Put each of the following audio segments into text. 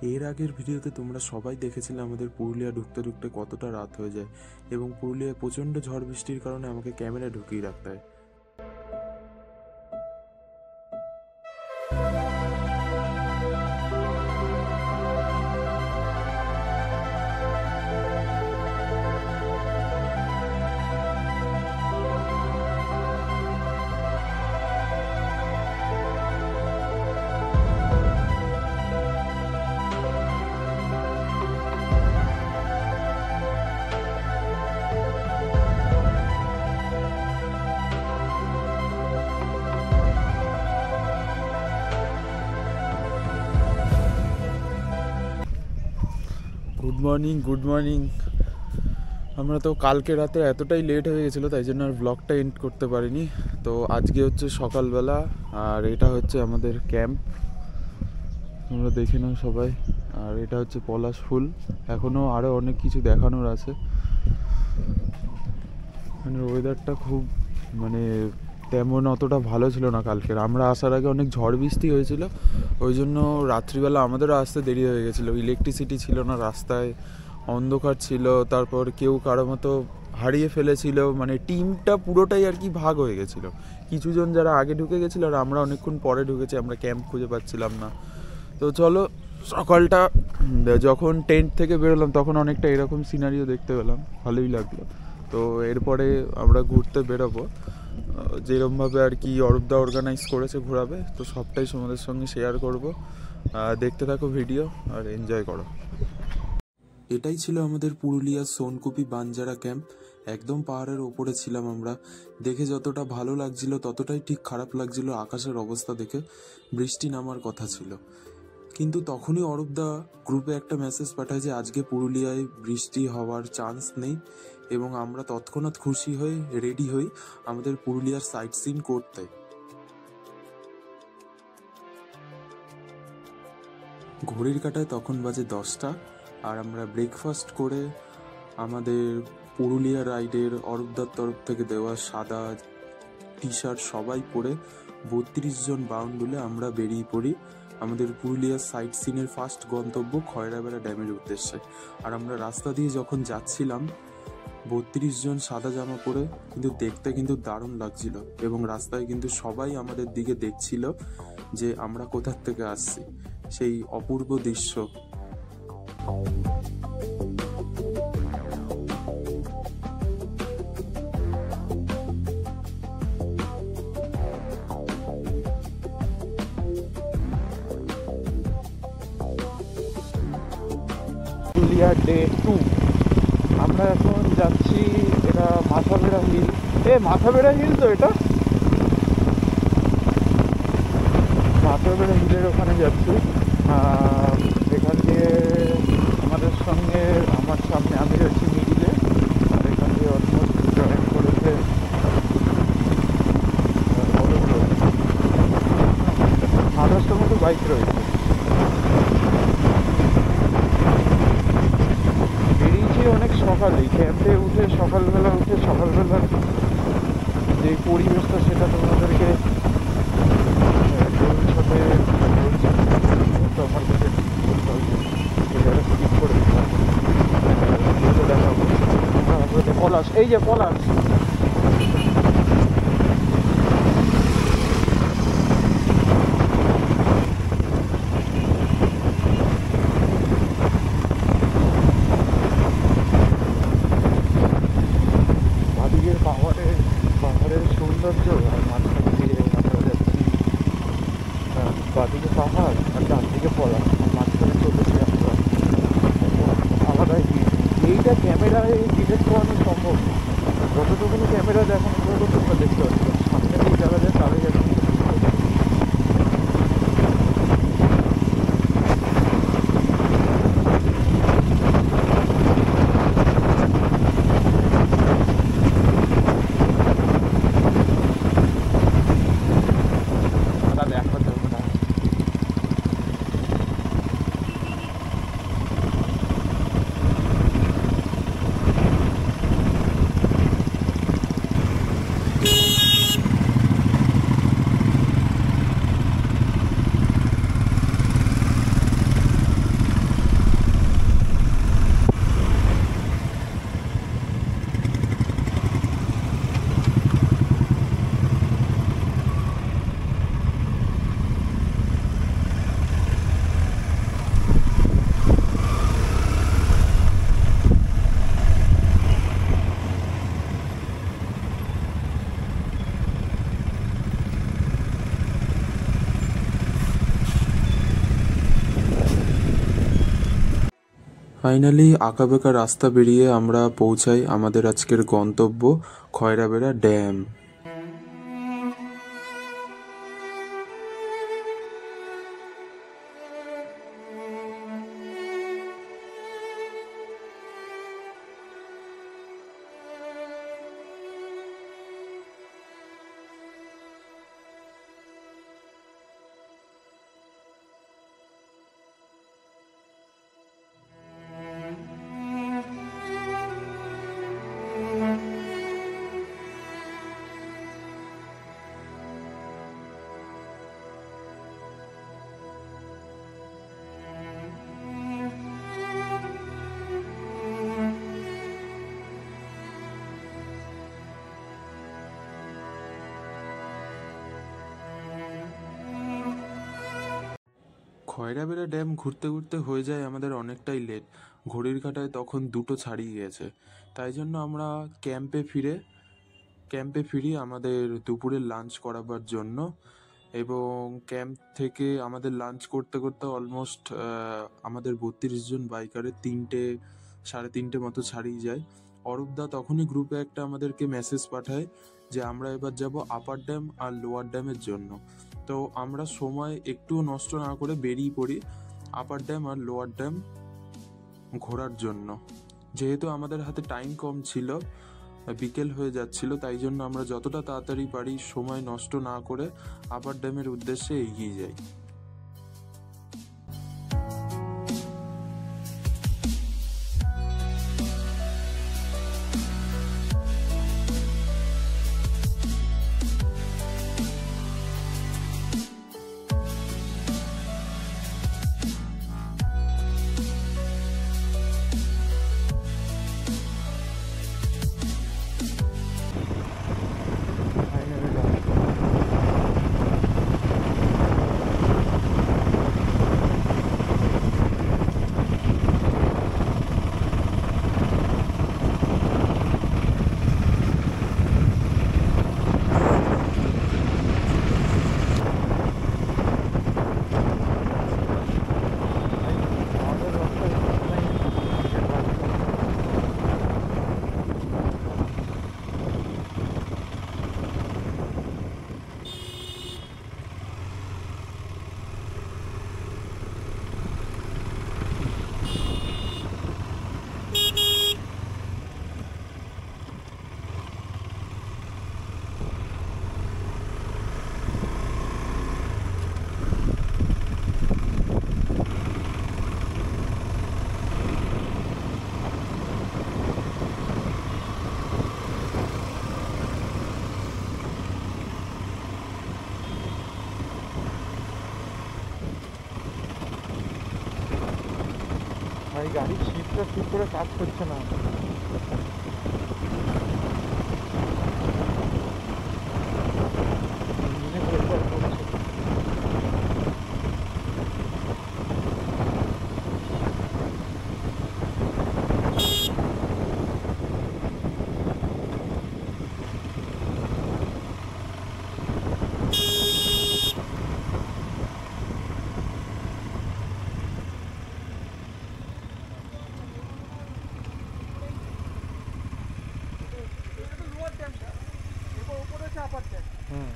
এর আগের ভিডিওতে তোমরা সবাই দেখেছিলে আমাদের পুরুলিয়া ঢুকতে ঢুকতে কতটা রাত হয়ে যায় এবং পুরুলিয়ায় প্রচণ্ড ঝড় বৃষ্টির কারণে আমাকে ক্যামেরা ঢুকিয়ে রাখতে হয়। Good morning. আমরা তো কালকে রাতে এতটাই লেট হয়ে গেছিলো, তাই জন্য আর ব্লগটা এন্ড করতে পারিনি। তো আজকে হচ্ছে সকালবেলা, আর এটা হচ্ছে আমাদের ক্যাম্প, তোমরা দেখে নাও সবাই। আর এটা হচ্ছে পলাশ ফুল, এখনও আরও অনেক কিছু দেখানোর আছে। মানে ওয়েদারটা খুব তেমন অতটা ভালো ছিল না কালকের। আমরা আসার আগে অনেক ঝড় বৃষ্টি হয়েছিল, ওই জন্য রাত্রিবেলা আমাদেরও আসতে দেরি হয়ে গেছিলো। ইলেকট্রিসিটি ছিল না, রাস্তায় অন্ধকার ছিল, তারপর কেউ কারো মতো হারিয়ে ফেলেছিল। টিমটা পুরোটাই আর কি ভাগ হয়ে গেছিলো। কিছুজন যারা আগে ঢুকে গেছিলো আর আমরা অনেকক্ষণ পরে ঢুকেছি, আমরা ক্যাম্প খুঁজে পাচ্ছিলাম না। তো চলো, সকালটা যখন টেন্ট থেকে বেরোলাম তখন অনেকটা এরকম সিনারিও দেখতে পেলাম, ভালোই লাগলো। তো এরপরে আমরা ঘুরতে বেরোবো, যেরকমভাবে আর কি অরূপদা অর্গানাইজ করেছে ঘোরাবে, তো সবটাই তোমাদের সঙ্গে শেয়ার করব। দেখতে থাকো ভিডিও আর এনজয় করো। এটাই ছিল আমাদের পুরুলিয়ার সোনকুপি বাঞ্জারা ক্যাম্প। একদম পাহাড়ের ওপরে ছিলাম আমরা। দেখে যতটা ভালো লাগছিল ততটাই ঠিক খারাপ লাগছিল আকাশের অবস্থা দেখে। বৃষ্টি নামার কথা ছিল, কিন্তু তখনই অরূপদা গ্রুপে একটা মেসেজ পাঠায় যে আজকে পুরুলিয়ায় বৃষ্টি হওয়ার চান্স নেই, এবং আমরা তৎক্ষণাৎ খুশি হয়ে রেডি হই আমাদের পুরুলিয়ার সাইট সিন করতে। ঘড়ির কাঁটায় তখন বাজে 10টা, আর আমরা ব্রেকফাস্ট করে আমাদের পুরুলিয়া রাইডের অরূপদার তরফ থেকে দেওয়া সাদা টি শার্ট সবাই পরে 32 জন বাউন্ডুলে আমরা বেরিয়ে পড়ি আমাদের পুরুলিয়ার সাইট সিনের ফার্স্ট গন্তব্য খয়রাবেড়া ড্যামের উদ্দেশ্যে। আর আমরা রাস্তা দিয়ে যখন যাচ্ছিলাম 32 জন সাদা জামা পরে, কিন্তু দেখতে কিন্তু দারুণ লাগছিল, এবং রাস্তায় কিন্তু সবাই আমাদের দিকে দেখছিল যে আমরা কোথার থেকে আসছি। সেই অপূর্ব দৃশ্য। পুরুলিয়া ডে 2, আমরা এখন যাচ্ছি, এটা মাথাবেড়া হিল। মাথাবেড়া হিল তো, এটা মাথাবেড়া হিলের ওখানে যাচ্ছি। এখান দিয়ে আমাদের সঙ্গে, আমার সামনে আমি রয়েছি মিডিলে, আর এখান দিয়ে অলমোস্ট জয়েন করেছে 28টার মতো বাইক রয়েছে। অনেক সকালেই ক্যাম্পে উঠে, সকালবেলা যে পরিবেশটা সেটা তোমাদেরকে আমার কাছে স্কিপ করে দিলাম। পলাশ, এই যে পলাশ, পাহাড়ের সৌন্দর্য, আর মাঝখান দিয়ে আমরা যাচ্ছি, বাদিকে পাহাড় আর ডান দিকে পড়া, আর মাঝখানে চলেছি আমরা আলাদাই হিল। এইটা ক্যামেরায় ডিটেক্ট করানো সম্ভব না, যতটুকুনি ক্যামেরা দেখানো পর্যন্ত তোমরা দেখতে পাচ্ছ। সামনে দিয়ে যারা যায় তারাই এখন ফাইনালি আঁকাবাঁকা রাস্তা বেরিয়ে আমরা পৌঁছাই আমাদের আজকের গন্তব্য খয়রাবেড়া ড্যাম। খয়রাবেড়া ড্যাম ঘুরতে ঘুরতে হয়ে যায় আমাদের অনেকটাই লেট। ঘড়ির কাঁটায় তখন 2টো ছাড়িয়ে গেছে। তাই জন্য আমরা ক্যাম্পে ফিরি আমাদের দুপুরের লাঞ্চ করাবার জন্য। এবং ক্যাম্প থেকে আমাদের লাঞ্চ করতে করতে অলমোস্ট আমাদের 32 জন বাইকারের 3টে 3:30 মতো ছাড়িয়ে যায়। অরূপদা তখনই গ্রুপে একটা আমাদেরকে মেসেজ পাঠায় যে আমরা এবার যাব আপার ড্যাম আর লোয়ার ড্যামের জন্য। তো আমরা সময় একটুও নষ্ট না করে বেরিয়ে পড়ি আপার ড্যাম আর লোয়ার ড্যাম ঘোরার জন্য। যেহেতু আমাদের হাতে টাইম কম ছিল, বিকেল হয়ে যাচ্ছিল, তাই জন্য আমরা যতটা তাড়াতাড়ি পারি সময় নষ্ট না করে আপার ড্যামের উদ্দেশ্যে এগিয়ে যাই। ভাই গাড়ির সিটটা ঠিক করে কাজ করছে না। ইঞ্জিনে প্রেসার পড়ছে। হুম,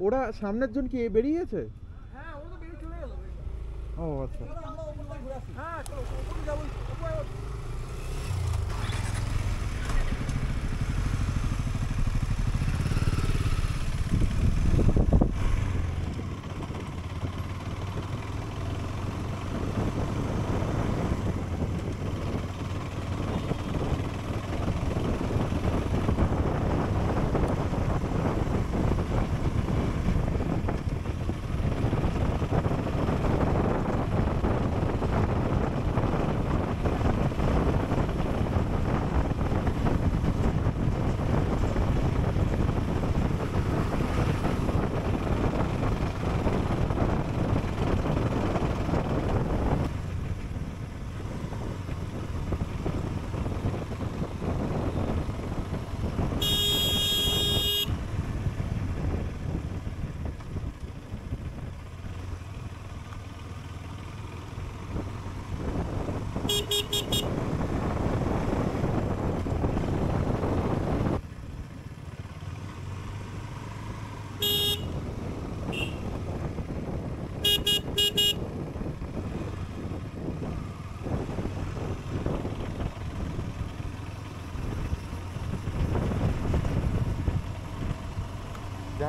ওরা সামনের জন কি বেরিয়ে গেছে? হ্যাঁ, ও তো বেরিয়ে চলে গেল। ও আচ্ছা। আমরা ওপর থেকে ঘুরে আসি। হ্যাঁ, চলো ওপরে যাবো। ওপরে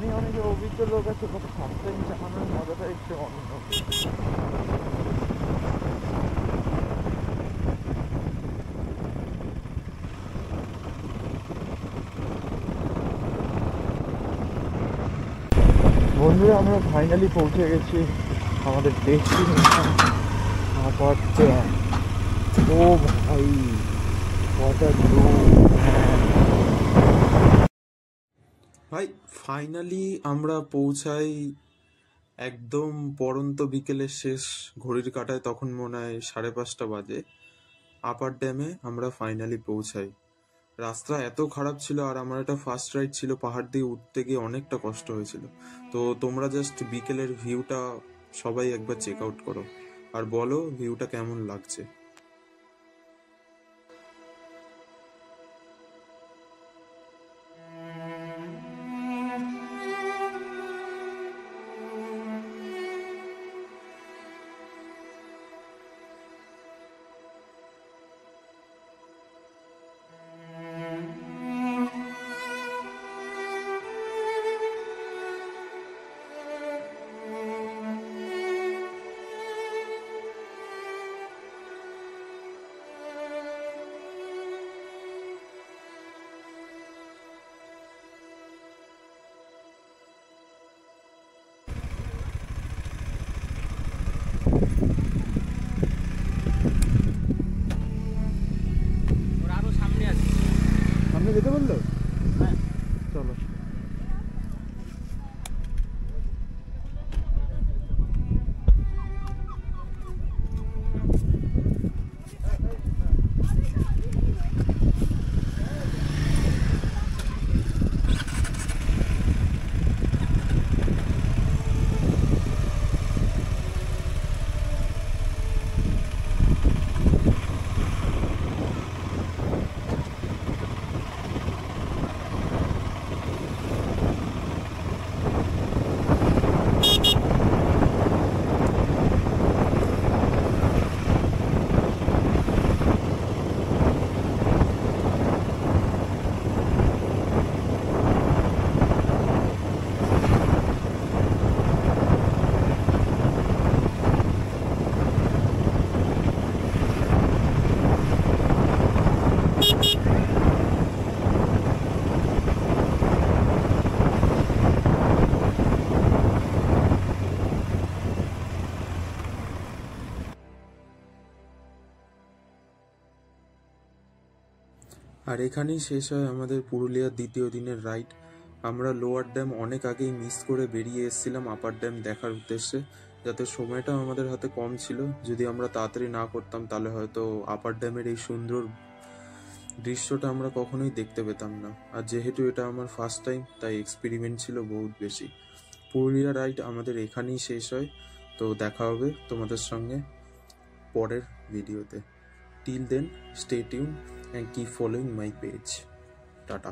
জানি অনেকে অভিজ্ঞ লোক আছে, কত ফার্স্ট টাইম চালানোর মজাটা একটু অন্য। বন্ধুরা, আমরা ফাইনালি পৌঁছে গেছি আমাদের ডেস্টিনেশন আপার ড্যাম। ও ভাই, what a view! ভাই ফাইনালি আমরা পৌঁছাই একদম পড়ন্ত বিকেলের শেষ ঘড়ির কাঁটায়, তখন মনে হয় 5:30 বাজে। আপার ড্যামে আমরা ফাইনালি পৌঁছাই। রাস্তা এত খারাপ ছিল, আর আমার একটা ফার্স্ট রাইড ছিল, পাহাড় দিয়ে উঠতে গিয়ে অনেকটা কষ্ট হয়েছিল। তো তোমরা জাস্ট বিকেলের ভিউটা সবাই একবার চেক আউট করো আর বলো ভিউটা কেমন লাগছে। ওরা আরো সামনে আছে। সামনে যেতে বললো? হ্যাঁ। চলো। আর এখানেই শেষ হয় আমাদের পুরুলিয়ার দ্বিতীয় দিনের রাইড। আমরা লোয়ার ড্যাম অনেক আগেই মিস করে বেরিয়ে এসেছিলাম আপার ড্যাম দেখার উদ্দেশ্যে, যাতে সময়টা আমাদের হাতে কম ছিল। যদি আমরা তাড়াতাড়ি না করতাম তাহলে হয়তো আপার ড্যামের এই সুন্দর দৃশ্যটা আমরা কখনোই দেখতে পেতাম না। আর যেহেতু এটা আমার ফার্স্ট টাইম, তাই এক্সপেরিমেন্ট ছিল বহুত বেশি। পুরুলিয়া রাইড আমাদের এখানেই শেষ হয়। তো দেখা হবে তোমাদের সঙ্গে পরের ভিডিওতে। Till then, stay tune and keep following my page. Tata.